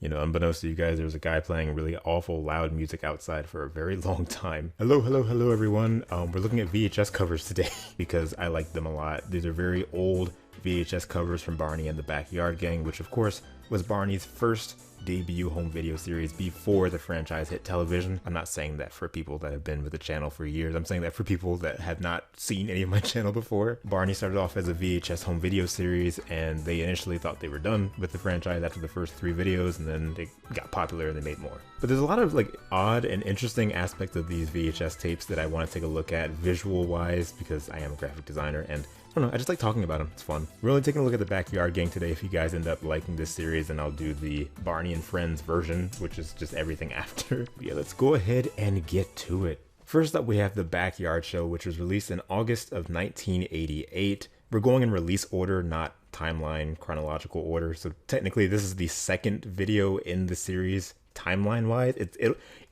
You know, unbeknownst to you guys, there was a guy playing really awful loud music outside for a very long time. Hello, hello, hello, everyone. We're looking at VHS covers today because I like them a lot. These are very old VHS covers from Barney and the Backyard Gang, which of course was Barney's first debut home video series before the franchise hit television. I'm not saying that for people that have been with the channel for years. I'm saying that for people that have not seen any of my channel before. Barney started off as a VHS home video series, and they initially thought they were done with the franchise after the first 3 videos, and then they got popular and they made more. But there's a lot of like odd and interesting aspects of these VHS tapes that I want to take a look at visual wise, because I am a graphic designer and I don't know, I just like talking about them. It's fun. We're only taking a look at the Backyard Gang today. If you guys end up liking this series, and I'll do the Barney and Friends version, which is just everything after. Yeah, let's go ahead and get to it. First up, we have the Backyard Show, which was released in August of 1988. We're going in release order, not timeline chronological order. So technically, this is the second video in the series. Timeline-wise,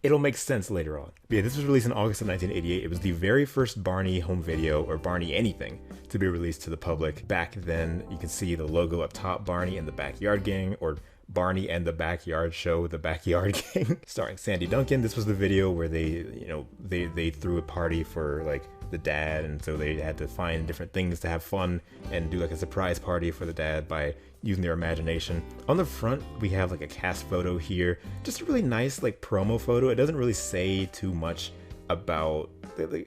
it'll make sense later on. But yeah, this was released in August of 1988. It was the very first Barney home video, or Barney anything, to be released to the public. Back then, you can see the logo up top, Barney and the Backyard Gang, or Barney and the Backyard Show, the Backyard Gang, starring Sandy Duncan. This was the video where they threw a party for like the dad, and so they had to find different things to have fun and do like a surprise party for the dad by using their imagination. On the front, we have like a cast photo here, just a really nice like promo photo. It doesn't really say too much about,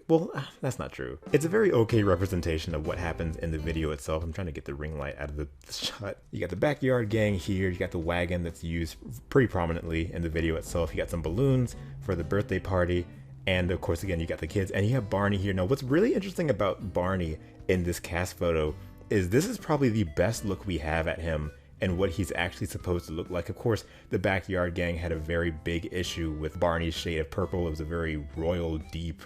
well, that's not true. It's a very okay representation of what happens in the video itself. I'm trying to get the ring light out of the shot. You got the Backyard Gang here, you got the wagon that's used pretty prominently in the video itself. You got some balloons for the birthday party, and of course, again, you got the kids, and you have Barney here. Now, what's really interesting about Barney in this cast photo is this is probably the best look we have at him and what he's actually supposed to look like. Of course, the Backyard Gang had a very big issue with Barney's shade of purple. It was a very royal, deep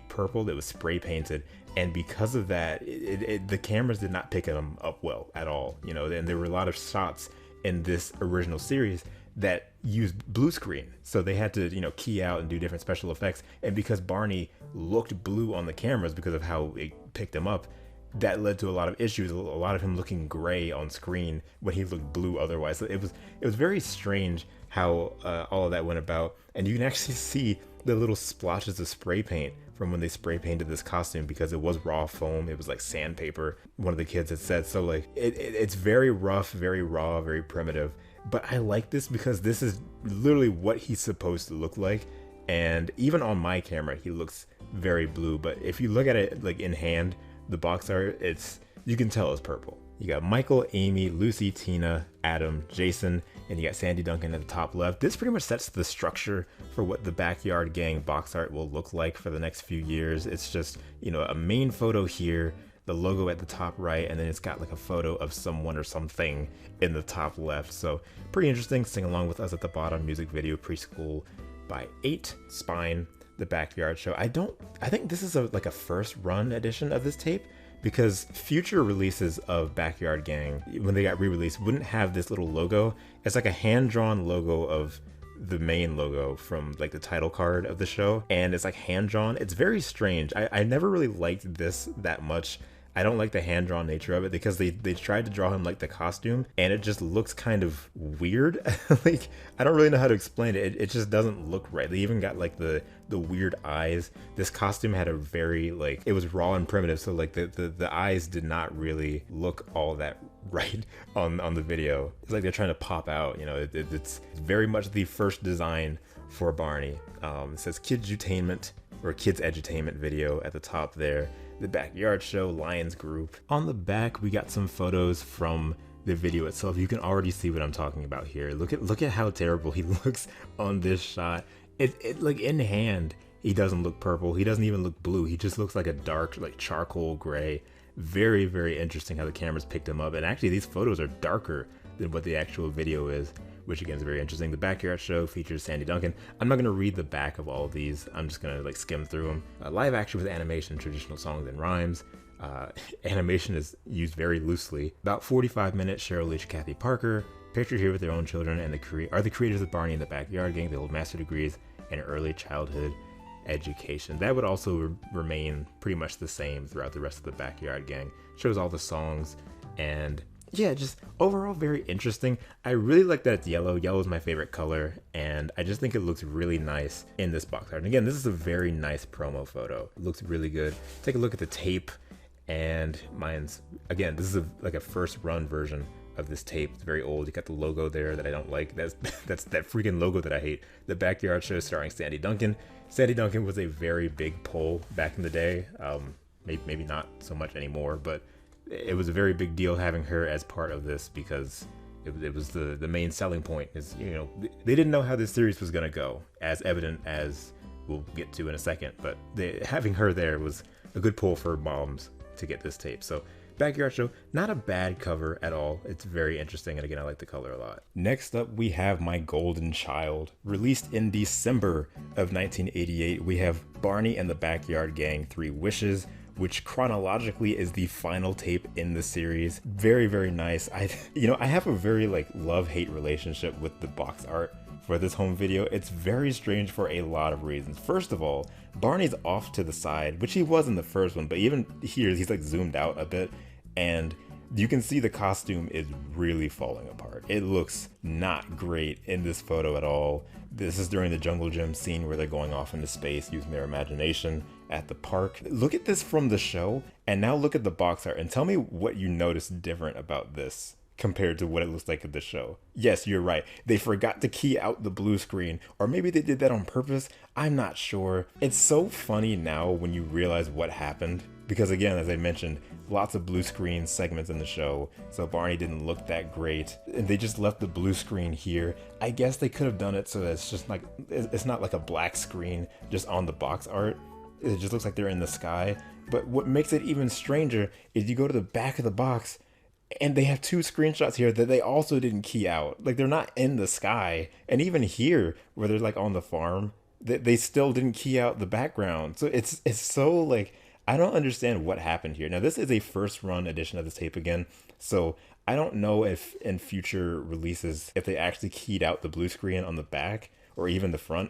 purple that was spray painted, and because of that, the cameras did not pick him up well at all. You know, and there were a lot of shots in this original series that used blue screen, so they had to, you know, key out and do different special effects. And because Barney looked blue on the cameras because of how it picked him up, that led to a lot of issues, a lot of him looking gray on screen when he looked blue otherwise. So it was very strange how all of that went about. And you can actually see the little splotches of spray paint from when they spray painted this costume, because it was raw foam. It was like sandpaper, one of the kids had said. So like it's very rough, very raw, very primitive. But I like this because this is literally what he's supposed to look like. And even on my camera, he looks very blue. But if you look at it like in hand, the box art, you can tell it's purple. You got Michael, Amy, Lucy, Tina, Adam, Jason, and you got Sandy Duncan at the top left. This pretty much sets the structure for what the Backyard Gang box art will look like for the next few years. It's just, you know, a main photo here, the logo at the top right, and then it's got like a photo of someone or something in the top left. So pretty interesting. Sing along with us at the bottom, music video, preschool by 8, Spine, the Backyard Show. I think this is like a first run edition of this tape, because future releases of Backyard Gang, when they got re-released, wouldn't have this little logo. It's like a hand-drawn logo of the main logo from like the title card of the show, and it's like hand-drawn. It's very strange. I never really liked this that much. I don't like the hand-drawn nature of it, because they tried to draw him like the costume, and it just looks kind of weird. Like, I don't really know how to explain it. It just doesn't look right. They even got like the weird eyes. This costume had a very, like, it was raw and primitive, so like the eyes did not really look all that right on the video. It's like they're trying to pop out, you know. It's very much the first design for Barney. It says Kids Edutainment, or Kids Edutainment video at the top there. The Backyard Show, Lions Group. On the back, we got some photos from the video itself. You can already see what I'm talking about here. Look at how terrible he looks on this shot. It like in hand, he doesn't look purple. He doesn't even look blue. He just looks like a dark, like charcoal gray. Very, very interesting how the cameras picked him up. And actually, these photos are darker than what the actual video is, which again is very interesting. The Backyard Show features Sandy Duncan. I'm not going to read the back of all of these. I'm just going to like skim through them. Live action with animation, traditional songs and rhymes. Animation is used very loosely. About 45 minutes, Cheryl Leach, Kathy Parker, pictured here with their own children, and are the creators of Barney and the Backyard Gang. They hold master degrees in early childhood education. That would also remain pretty much the same throughout the rest of the Backyard Gang. Shows all the songs, and yeah, just overall very interesting. I really like that it's yellow. Yellow is my favorite color, and I just think it looks really nice in this box art. And again, this is a very nice promo photo. It looks really good. Take a look at the tape, and mine's, again, this is like a first run version of this tape. It's very old. You got the logo there that I don't like. That's that freaking logo that I hate. The Backyard Show starring Sandy Duncan. Sandy Duncan was a very big pull back in the day. Maybe not so much anymore, but it was a very big deal having her as part of this because it was the main selling point. Is, you know, they didn't know how this series was gonna go, as evident as we'll get to in a second. But having her there was a good pull for moms to get this tape. So Backyard Show, not a bad cover at all. It's very interesting, and again, I like the color a lot. Next up, we have My Golden Child. Released in December of 1988, we have Barney and the Backyard Gang 3 Wishes, which chronologically is the final tape in the series. Very, very nice. I have a very like love-hate relationship with the box art for this home video. It's very strange for a lot of reasons. First of all, Barney's off to the side, which he was in the first one, but even here he's like zoomed out a bit, and you can see the costume is really falling apart. It looks not great in this photo at all. This is during the jungle gym scene where they're going off into space using their imagination at the park. Look at this from the show, and now look at the box art and tell me what you noticed different about this compared to what it looks like in the show. Yes, you're right. They forgot to key out the blue screen, or maybe they did that on purpose. I'm not sure. It's so funny now when you realize what happened, because again, as I mentioned, lots of blue screen segments in the show, so Barney didn't look that great, and they just left the blue screen here. I guess they could have done it so that it's just like, it's not like a black screen just on the box art. It just looks like they're in the sky. But what makes it even stranger is you go to the back of the box, and they have two screenshots here that they also didn't key out. Like, they're not in the sky. And even here, where they're like on the farm, they still didn't key out the background. So it's so like, I don't understand what happened here. Now, this is a first run edition of this tape again, so I don't know if in future releases, if they actually keyed out the blue screen on the back or even the front.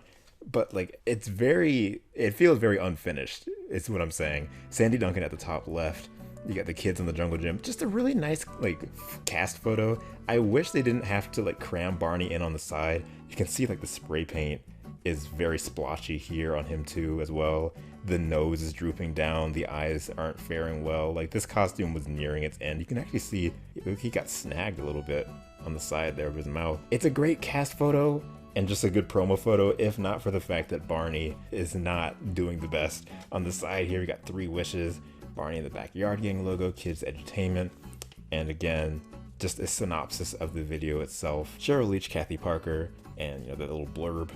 But like, it feels very unfinished, is what I'm saying. Sandy Duncan at the top left. You got the kids in the jungle gym. Just a really nice like cast photo. I wish they didn't have to like cram Barney in on the side. You can see like the spray paint is very splotchy here on him too as well. The nose is drooping down. The eyes aren't faring well. Like, this costume was nearing its end. You can actually see he got snagged a little bit on the side there of his mouth. It's a great cast photo and just a good promo photo, if not for the fact that Barney is not doing the best. On the side here, we got 3 wishes. Barney and the Backyard Gang logo, Kids Edutainment, and again, just a synopsis of the video itself. Cheryl Leach, Kathy Parker, and you know, that little blurb.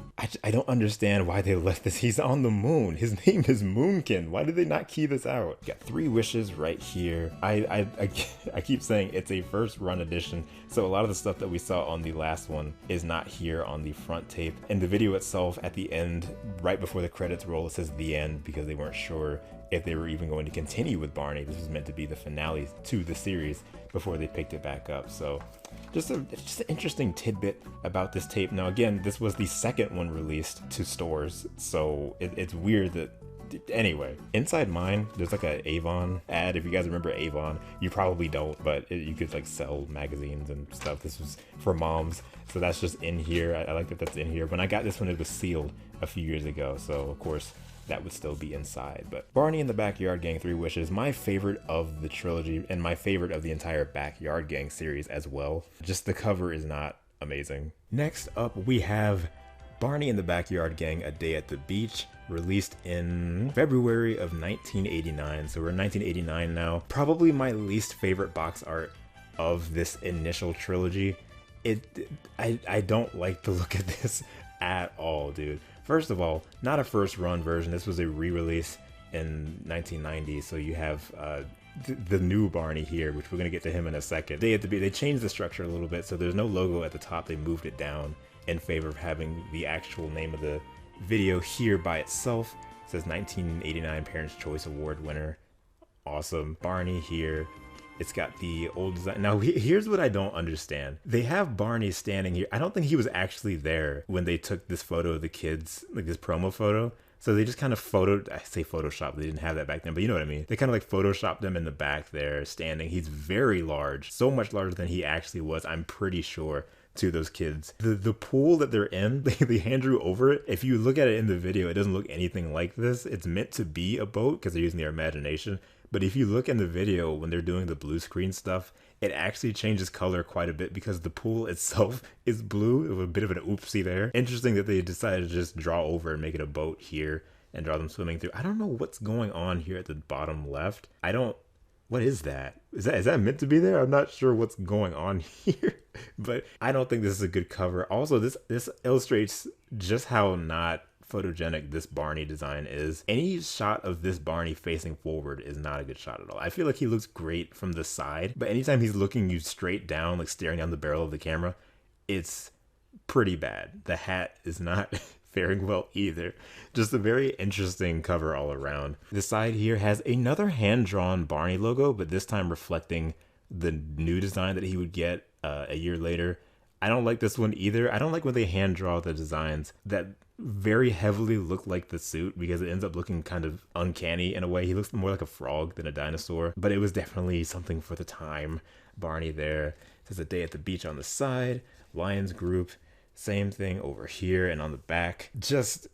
I don't understand why they left this. He's on the moon. His name is Moonkin. Why did they not key this out? Got 3 wishes right here. I keep saying it's a first run edition, so a lot of the stuff that we saw on the last one is not here on the front tape. And the video itself, at the end, right before the credits roll, it says the end because they weren't sure if they were even going to continue with Barney. This was meant to be the finale to the series before they picked it back up. So just an interesting tidbit about this tape. Now again, this was the second one released to stores, so it's weird that, anyway. Inside mine, there's like a Avon ad. If you guys remember Avon, you probably don't, but you could like sell magazines and stuff. This was for moms, so that's just in here. I like that that's in here. When I got this one, it was sealed a few years ago, so of course that would still be inside. But Barney and the Backyard Gang 3 Wishes, my favorite of the trilogy and my favorite of the entire Backyard Gang series as well. Just the cover is not amazing. Next up, we have Barney and the Backyard Gang, A Day at the Beach, released in February of 1989. So we're in 1989 now. Probably my least favorite box art of this initial trilogy. I don't like the look of this at all, dude. First of all, not a first run version. This was a re-release in 1990. So you have the new Barney here, which we're gonna get to him in a second. They changed the structure a little bit, so there's no logo at the top. They moved it down in favor of having the actual name of the video here by itself. It says 1989 Parents' Choice Award winner. Awesome. Barney here. It's got the old design. Now, here's what I don't understand. They have Barney standing here. I don't think he was actually there when they took this photo of the kids, like this promo photo. So they just kind of I say Photoshop, they didn't have that back then, but you know what I mean. They kind of like Photoshopped him in the back there, standing. He's very large, so much larger than he actually was, I'm pretty sure, to those kids. The pool that they're in, they hand drew over it. If you look at it in the video, it doesn't look anything like this. It's meant to be a boat because they're using their imagination. But if you look in the video when they're doing the blue screen stuff, it actually changes color quite a bit because the pool itself is blue. It was a bit of an oopsie there. Interesting that they decided to just draw over and make it a boat here and draw them swimming through. I don't know what's going on here at the bottom left. What is that? Is that meant to be there? I'm not sure what's going on here, but I don't think this is a good cover. Also, this illustrates just how not photogenic this Barney design is. Any shot of this Barney facing forward is not a good shot at all. I feel like he looks great from the side, but anytime he's looking you straight down, like staring down the barrel of the camera, it's pretty bad. The hat is not faring well either. Just a very interesting cover all around. The side here has another hand-drawn Barney logo, but this time reflecting the new design that he would get a year later. I don't like this one either. I don't like when they hand draw the designs that very heavily look like the suit because it ends up looking kind of uncanny in a way. He looks more like a frog than a dinosaur, but it was definitely something for the time. Barney there. It says A Day at the Beach on the side. Lions Group. Same thing over here and on the back. Just,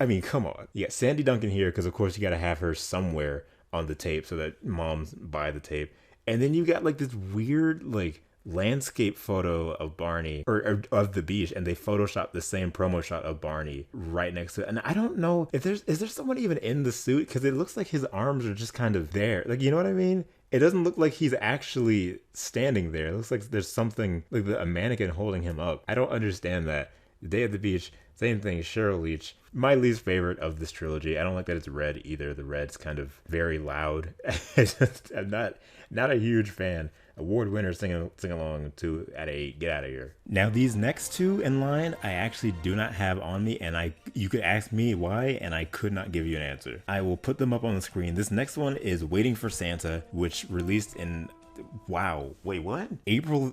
I mean, come on. You got Sandy Duncan here because, of course, you got to have her somewhere on the tape so that moms buy the tape. And then you got like this weird, like, landscape photo of Barney or of the beach, and they photoshopped the same promo shot of Barney right next to it. And I don't know if is there someone even in the suit, because it looks like his arms are just kind of there, like, you know what I mean? It doesn't look like he's actually standing there. It looks like there's something like a mannequin holding him up. I don't understand that. The Day at the Beach, same thing. Cheryl Leach, my least favorite of this trilogy. I don't like that it's red either. The red's kind of very loud. I'm not a huge fan. Award winner sing along to at 8. Get out of here. Now these next two in line I actually do not have on me, and you could ask me why and I could not give you an answer. I will put them up on the screen. This next one is Waiting for Santa, which released in April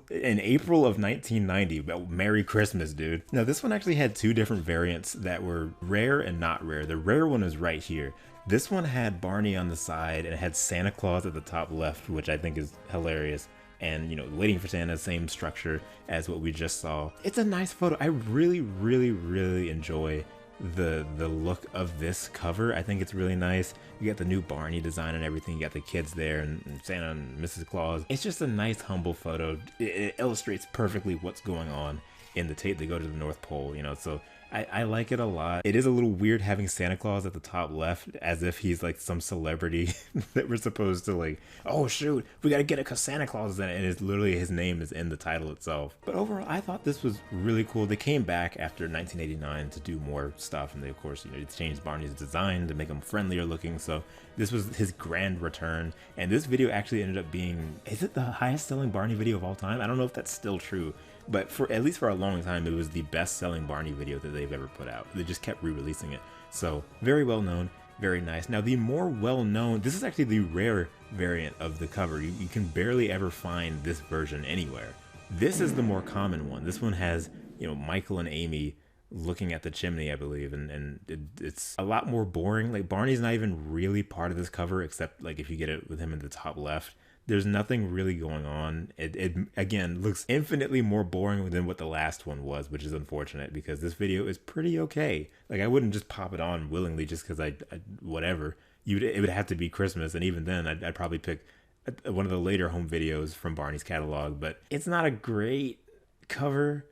of 1990. Merry Christmas, dude. Now this one actually had two different variants that were rare and not rare. The rare one is right here. This one had Barney on the side and it had Santa Claus at the top left, which I think is hilarious. And, you know, Waiting for Santa, same structure as what we just saw. It's a nice photo. I really, really, really enjoy the look of this cover. I think it's really nice. You got the new Barney design and everything. You got the kids there and Santa and Mrs. Claus. It's just a nice, humble photo. It illustrates perfectly what's going on in the tape. They go to the North Pole, you know, so I like it a lot. It is a little weird having Santa Claus at the top left, as if he's like some celebrity that we're supposed to like, oh shoot, we gotta get it because Santa Claus is in it, and it's literally his name is in the title itself. But overall, I thought this was really cool. They came back after 1989 to do more stuff, and they, of course, you know, changed Barney's design to make him friendlier looking, so this was his grand return. And this video actually ended up being, is it the highest selling Barney video of all time? I don't know if that's still true, but for at least for a long time, it was the best-selling Barney video that they've ever put out. They just kept re-releasing it. So very well known, very nice. Now the more well-known, this is actually the rare variant of the cover. You can barely ever find this version anywhere. This is the more common one. This one has, you know, Michael and Amy looking at the chimney, I believe, and it's a lot more boring. Like, Barney's not even really part of this cover, except like if you get it with him in the top left. There's nothing really going on. It again looks infinitely more boring than what the last one was, which is unfortunate because this video is pretty okay. Like, I wouldn't just pop it on willingly just because I whatever. It would have to be Christmas, and even then I'd probably pick one of the later home videos from Barney's catalog. But it's not a great cover.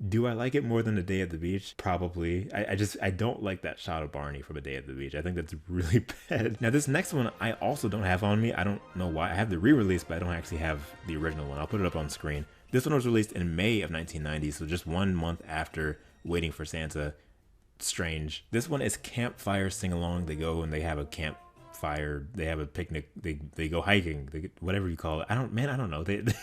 Do I like it more than A Day at the Beach? Probably. I don't like that shot of Barney from A Day at the Beach. I think that's really bad. Now this next one I also don't have on me. I don't know why. I have the re-release, but I don't actually have the original one. I'll put it up on screen. This one was released in May of 1990, so just 1 month after Waiting for Santa. Strange. This one is Campfire Sing-Along. They go and they have a campfire, they have a picnic, they go hiking, whatever you call it. I don't know. It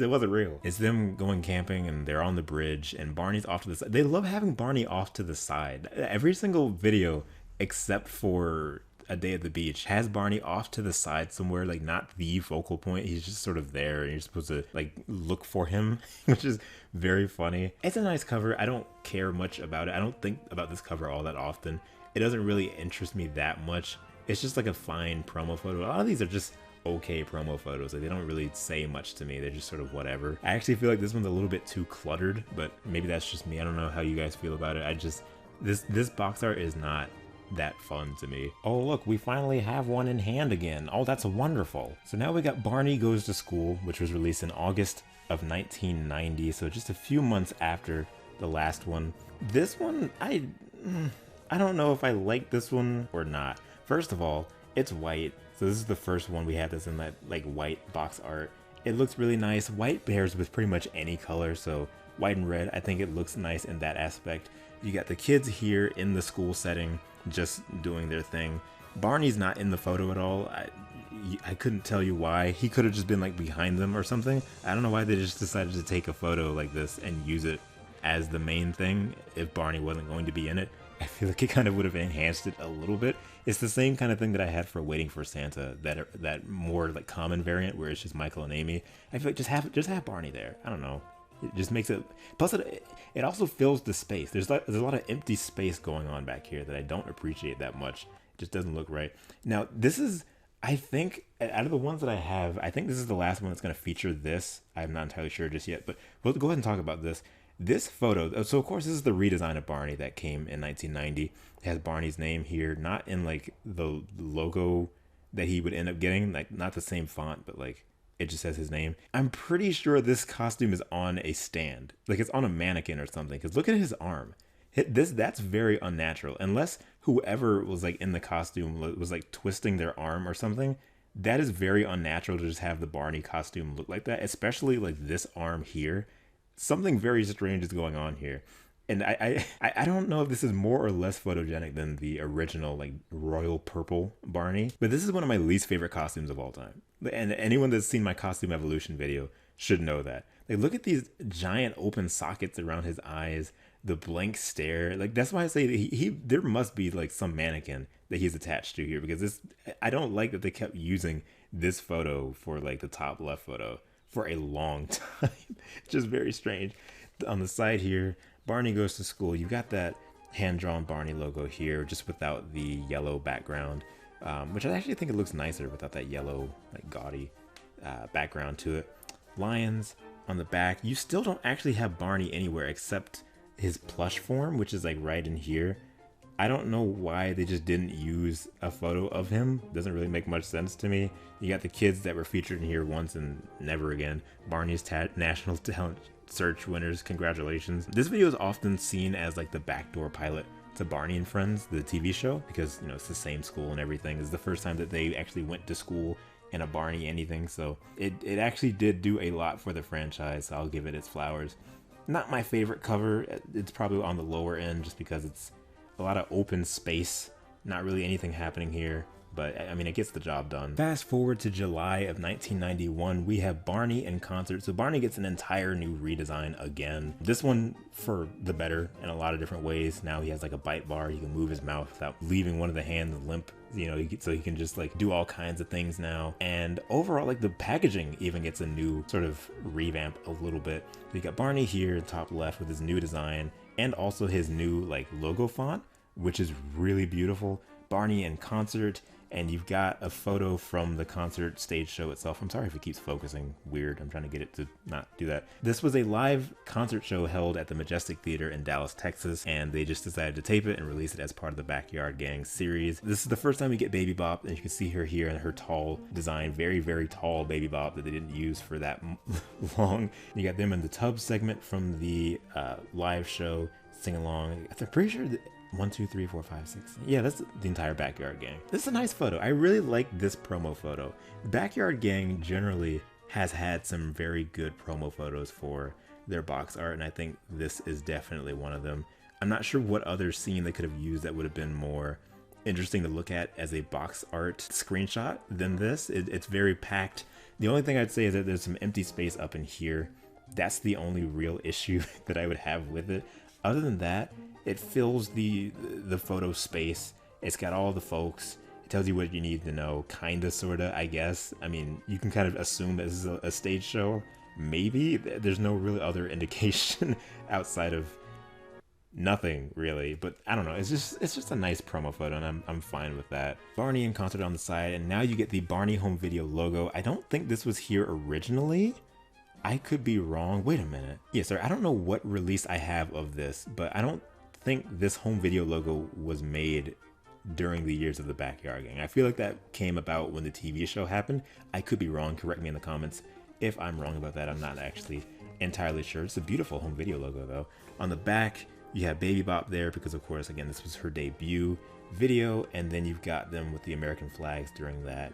wasn't real. It's them going camping and they're on the bridge and Barney's off to the side. They love having Barney off to the side. Every single video except for A Day at the Beach has Barney off to the side somewhere, like not the focal point. He's just sort of there and you're supposed to like look for him, which is very funny. It's a nice cover. I don't care much about it. I don't think about this cover all that often. it doesn't really interest me that much. It's just like a fine promo photo. A lot of these are just okay promo photos. Like, they don't really say much to me. They're just sort of whatever. I actually feel like this one's a little bit too cluttered, but maybe that's just me. I don't know how you guys feel about it. This box art is not that fun to me. Oh look, we finally have one in hand again. Oh, that's wonderful. So now we got Barney Goes to School, which was released in August of 1990, so just a few months after the last one. This one, I don't know if I like this one or not. First of all, it's white, so this is the first one we have that's in that like white box art. It looks really nice. White pairs with pretty much any color, so white and red, I think it looks nice in that aspect. You got the kids here in the school setting just doing their thing. Barney's not in the photo at all. I couldn't tell you why. He could have just been like behind them or something. I don't know why they just decided to take a photo like this and use it as the main thing if Barney wasn't going to be in it. I feel like it kind of would have enhanced it a little bit. It's the same kind of thing that I had for Waiting for Santa, that more like common variant where it's just Michael and Amy. I feel like just have Barney there. I don't know. It just makes it. Plus, it also fills the space. There's a lot of empty space going on back here that I don't appreciate that much. It just doesn't look right. Now, this is, I think, out of the ones that I have, I think this is the last one that's going to feature this. I'm not entirely sure just yet, but we'll go ahead and talk about this. This photo, so of course this is the redesign of Barney that came in 1990. It has Barney's name here, not in like the logo that he would end up getting, like not the same font, but like it just says his name. I'm pretty sure this costume is on a stand, like it's on a mannequin or something, because look at his arm. That's very unnatural, unless whoever was like in the costume was like twisting their arm or something. That is very unnatural to just have the Barney costume look like that, especially like this arm here. Something very strange is going on here. And I don't know if this is more or less photogenic than the original like royal purple Barney, but this is one of my least favorite costumes of all time. And anyone that's seen my costume evolution video should know that. Like, look at these giant open sockets around his eyes, the blank stare. Like, that's why I say that there must be like some mannequin that he's attached to here, because I don't like that they kept using this photo for like the top left photo for a long time. It's just very strange. On the side here, Barney Goes to School. You got that hand-drawn Barney logo here, just without the yellow background, which I actually think it looks nicer without that yellow, like gaudy background to it. Lions on the back. You still don't actually have Barney anywhere except his plush form, which is like right in here. I don't know why they just didn't use a photo of him. Doesn't really make much sense to me. You got the kids that were featured in here once and never again. Barney's National Talent Search winners, congratulations. This video is often seen as like the backdoor pilot to Barney and Friends, the TV show, because you know it's the same school and everything. It's the first time that they actually went to school in a Barney anything, so it actually did do a lot for the franchise. So I'll give it its flowers. Not my favorite cover. It's probably on the lower end just because it's a lot of open space, not really anything happening here, but I mean, it gets the job done. Fast forward to July of 1991, we have Barney in concert. So Barney gets an entire new redesign again. This one for the better in a lot of different ways. Now he has like a bite bar. He can move his mouth without leaving one of the hands limp, you know, so he can just like do all kinds of things now. And overall, like the packaging even gets a new sort of revamp a little bit. So you got Barney here, top left, with his new design, and also his new like logo font, which is really beautiful. Barney in concert, and you've got a photo from the concert stage show itself. I'm sorry if it keeps focusing weird. I'm trying to get it to not do that. This was a live concert show held at the Majestic Theater in Dallas, Texas, and they just decided to tape it and release it as part of the Backyard Gang series. This is the first time we get Baby Bop, and you can see her here in her tall design, very, very tall Baby Bop that they didn't use for that long. You got them in the tub segment from the live show, sing along. I'm pretty sure that 1, 2, 3, 4, 5, 6. Yeah, that's the entire Backyard Gang. This is a nice photo. I really like this promo photo. Backyard Gang generally has had some very good promo photos for their box art, and I think this is definitely one of them. I'm not sure what other scene they could have used that would have been more interesting to look at as a box art screenshot than this. It's very packed. The only thing I'd say is that there's some empty space up in here. That's the only real issue that I would have with it. Other than that, it fills the photo space. It's got all the folks. It tells you what you need to know, kinda, sorta, I guess. I mean, you can kind of assume that this is a stage show. Maybe. There's no really other indication outside of nothing really, but I don't know. It's just a nice promo photo, and I'm fine with that. Barney in concert on the side, and now you get the Barney home video logo. I don't think this was here originally. I could be wrong. Wait a minute. Yeah, sorry, I don't know what release I have of this, but I don't think this home video logo was made during the years of the Backyard Gang. I feel like that came about when the TV show happened. I could be wrong. Correct me in the comments if I'm wrong about that. I'm not actually entirely sure. It's a beautiful home video logo though. On the back, you have Baby Bop there because of course, again, this was her debut video, and then you've got them with the American flags during that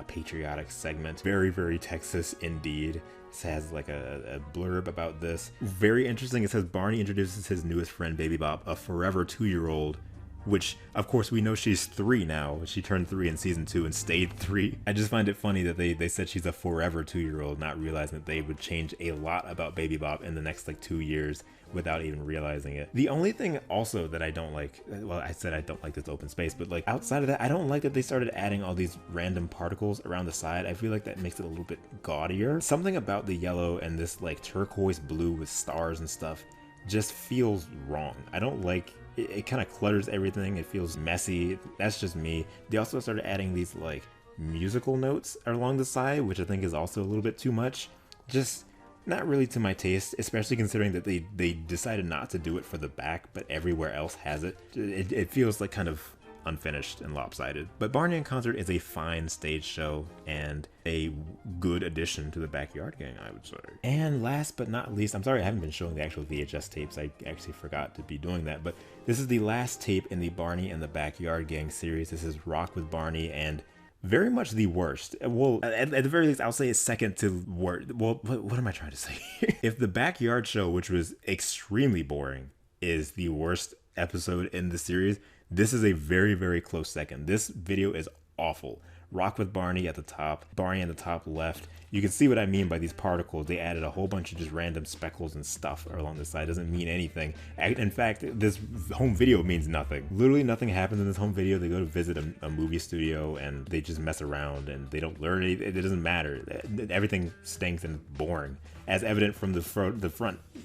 patriotic segment. Very, very Texas indeed. This has like a blurb about this. Very interesting. It says Barney introduces his newest friend, Baby Bop, a forever 2-year-old, which of course we know she's 3 now. She turned 3 in season 2 and stayed 3. I just find it funny that they said she's a forever 2-year-old, not realizing that they would change a lot about Baby Bop in the next like 2 years without even realizing it. The only thing also that I don't like, well, I said I don't like this open space, but like outside of that, I don't like that they started adding all these random particles around the side. I feel like that makes it a little bit gaudier. Something about the yellow and this like turquoise blue with stars and stuff just feels wrong. I don't like it. It kind of clutters everything. It feels messy. That's just me. They also started adding these like musical notes along the side, which I think is also a little bit too much. Just not really to my taste, especially considering that they decided not to do it for the back, but everywhere else has it. It feels like kind of unfinished and lopsided. But Barney in Concert is a fine stage show and a good addition to the Backyard Gang, I would say. And last but not least, I'm sorry I haven't been showing the actual VHS tapes. I actually forgot to be doing that, but this is the last tape in the Barney and the Backyard Gang series. This is Rock with Barney, and very much the worst. Well, at the very least, I'll say it's second to worst. Well, what am I trying to say? If the Backyard Show, which was extremely boring, is the worst episode in the series, this is a very, very close second. This video is awful. Rock with Barney at the top, Barney in the top left. You can see what I mean by these particles. They added a whole bunch of just random speckles and stuff along the side. It doesn't mean anything. In fact, this home video means nothing. Literally nothing happens in this home video. They go to visit a movie studio and they just mess around and they don't learn anything. It doesn't matter. Everything stinks and boring. As evident from the front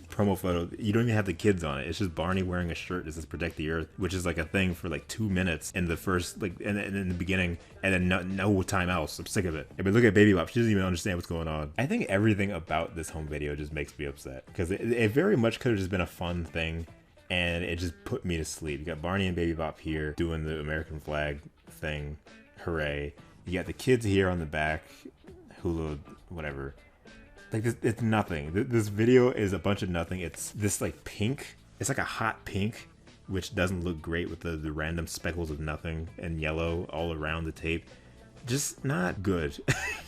promo photo, you don't even have the kids on it. It's just Barney wearing a shirt that says "Protect the Earth," which is like a thing for like 2 minutes in the first, like, and in the beginning, and then no time else. I'm sick of it. But look at Baby Bop. She doesn't even understand what's going on. I think everything about this home video just makes me upset because it very much could have just been a fun thing, and it just put me to sleep. You got Barney and Baby Bop here doing the American flag thing. Hooray. You got the kids here on the back. Hulu, whatever. Like this, it's nothing. This video is a bunch of nothing. It's this like pink. It's like a hot pink, which doesn't look great with the random speckles of nothing and yellow all around the tape. Just not good.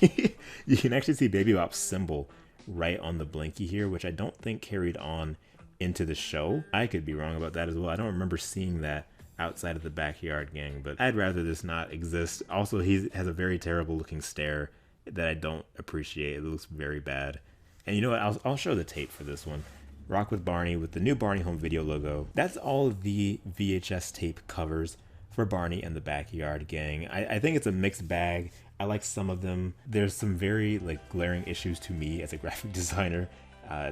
You can actually see Baby Bop's symbol right on the blinky here, which I don't think carried on into the show. I could be wrong about that as well. I don't remember seeing that outside of the Backyard Gang, but I'd rather this not exist. Also, he has a very terrible looking stare that I don't appreciate. It looks very bad. And you know what? I'll show the tape for this one. Rock with Barney with the new Barney home video logo. That's all of the VHS tape covers for Barney and the Backyard Gang. I think it's a mixed bag. I like some of them. There's some very like glaring issues to me as a graphic designer.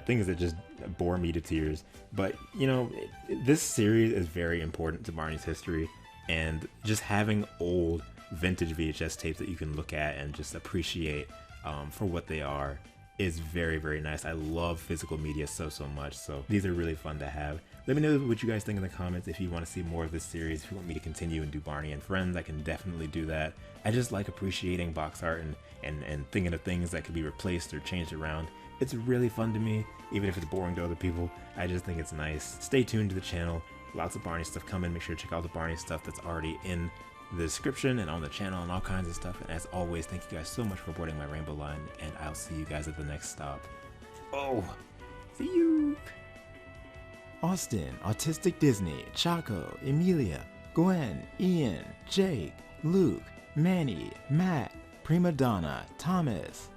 Things that just bore me to tears. But you know, this series is very important to Barney's history, and just having old vintage VHS tapes that you can look at and just appreciate for what they are is very, very nice. I love physical media so much, so these are really fun to have. Let me know what you guys think in the comments. If you want to see more of this series, if you want me to continue and do Barney and Friends, I can definitely do that. I just like appreciating box art and thinking of things that could be replaced or changed around. It's really fun to me, even if it's boring to other people. I just think it's nice. Stay tuned to the channel. Lots of Barney stuff coming. Make sure to check out the Barney stuff that's already in the description and on the channel and all kinds of stuff. And as always, thank you guys so much for boarding my rainbow line, and I'll see you guys at the next stop. Oh, see you. Austin, Autistic Disney, Chaco, Emilia, Gwen, Ian, Jake, Luke, Manny, Matt, Prima Donna, Thomas,